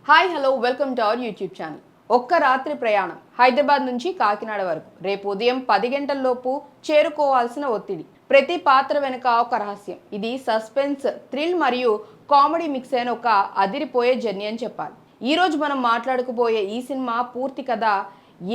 Hi hello welcome to our YouTube channel. ఒక్క రాత్రి ప్రయాణం హైదరాబాద్ నుంచి కాకినాడ వరకు. రేపు ఉదయం 10 గంటల్లోపు చేరుకోవాల్సిన ఒత్తిడి. ప్రతి పాత్ర వెనుక ఒక రహస్యం. ఇది సస్పెన్స్, థ్రిల్ మరియు కామెడీ మిక్స్ అయిన ఒక అదిరిపోయే జర్నీ అని చెప్పాలి. ఈరోజు మనం మాట్లాడుకుపోయే ఈ సినిమా పూర్తి కథ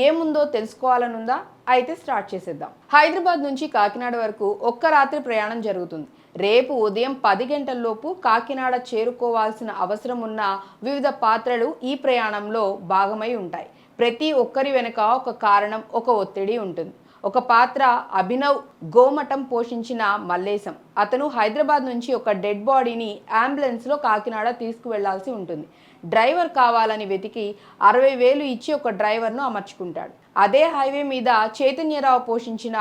ఏముందో తెలుసుకోవాలనుందా? అయితే స్టార్ట్ చేసేద్దాం. హైదరాబాద్ నుంచి కాకినాడ వరకు ఒక్క రాత్రి ప్రయాణం జరుగుతుంది. రేపు ఉదయం 10 గంటల్లోపు కాకినాడ చేరుకోవాల్సిన అవసరం ఉన్న వివిధ పాత్రలు ఈ ప్రయాణంలో భాగమై ఉంటాయి. ప్రతి ఒక్కరి వెనుక ఒక కారణం, ఒక ఒత్తిడి ఉంటుంది. ఒక పాత్ర అభినవ్ గోమటం పోషించిన మల్లేశం. అతను హైదరాబాద్ నుంచి ఒక డెడ్ బాడీని అంబులెన్స్లో కాకినాడ తీసుకువెళ్లాల్సి ఉంటుంది. డ్రైవర్ కావాలని వెతికి 60,000 ఇచ్చి ఒక డ్రైవర్ను అమర్చుకుంటాడు. అదే హైవే మీద చైతన్యరావు పోషించిన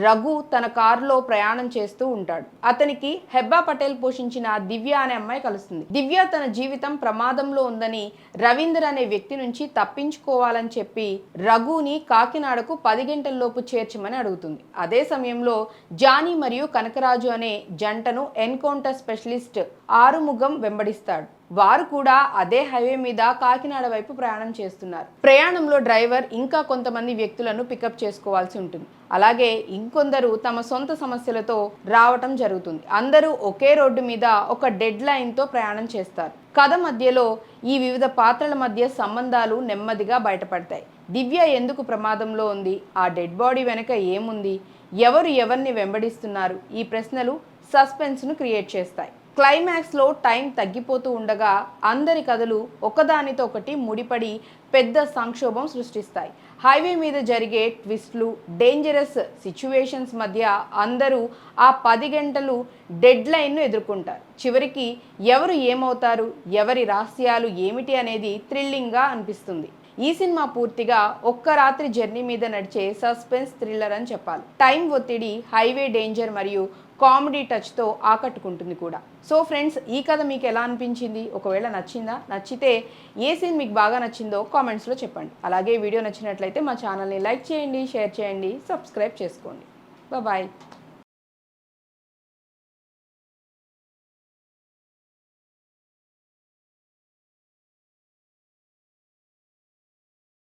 రఘు తన కారులో ప్రయాణం చేస్తూ ఉంటాడు. అతనికి హెబ్బా పటేల్ పోషించిన దివ్య అనే అమ్మాయి కలుస్తుంది. దివ్య తన జీవితం ప్రమాదంలో ఉందని రవీందర్ అనే వ్యక్తి నుంచి తప్పించుకోవాలని చెప్పి రఘుని కాకినాడకు 10 గంటల్లోపు చేర్చమని అడుగుతుంది. అదే సమయంలో జానీ మరియు కనకరాజు అనే జంటను ఎన్కౌంటర్ స్పెషలిస్ట్ ఆరుముగం వెంబడిస్తాడు. వారు కూడా అదే హైవే మీద కాకినాడ వైపు ప్రయాణం చేస్తున్నారు. ప్రయాణంలో డ్రైవర్ ఇంకా కొంతమంది వ్యక్తులను పికప్ చేసుకోవాల్సి ఉంటుంది. అలాగే ఇంకొందరు తమ సొంత సమస్యలతో రావటం జరుగుతుంది. అందరూ ఒకే రోడ్డు మీద ఒక డెడ్ లైన్తో ప్రయాణం చేస్తారు. కథ మధ్యలో ఈ వివిధ పాత్రల మధ్య సంబంధాలు నెమ్మదిగా బయటపడతాయి. దివ్య ఎందుకు ప్రమాదంలో ఉంది? ఆ డెడ్ బాడీ వెనక ఏముంది? ఎవరు ఎవరిని వెంబడిస్తున్నారు? ఈ ప్రశ్నలు సస్పెన్స్ను క్రియేట్ చేస్తాయి. క్లైమాక్స్లో టైం తగ్గిపోతూ ఉండగా అందరి కథలు ఒకదానితో ఒకటి ముడిపడి పెద్ద సంక్షోభం సృష్టిస్తాయి. హైవే మీద జరిగే ట్విస్ట్లు, డేంజరస్ సిచ్యువేషన్స్ మధ్య అందరూ ఆ 10 గంటలు డెడ్ లైన్ను ఎదుర్కొంటారు. చివరికి ఎవరు ఏమవుతారు, ఎవరి రహస్యాలు ఏమిటి అనేది థ్రిల్లింగ్గా అనిపిస్తుంది. ఈ సినిమా పూర్తిగా ఒక్క రాత్రి జర్నీ మీద నడిచే సస్పెన్స్ థ్రిల్లర్ అని చెప్పాలి. టైం ఒత్తిడి, హైవే డేంజర్ మరియు కామెడీ టచ్తో ఆకట్టుకుంటుంది కూడా. సో ఫ్రెండ్స్, ఈ కథ మీకు ఎలా అనిపించింది? ఒకవేళ నచ్చిందా? నచ్చితే ఏ సీన్ మీకు బాగా నచ్చిందో కామెంట్స్లో చెప్పండి. అలాగే వీడియో నచ్చినట్లయితే మా ఛానల్ని లైక్ చేయండి, షేర్ చేయండి, సబ్స్క్రైబ్ చేసుకోండి. బాయ్.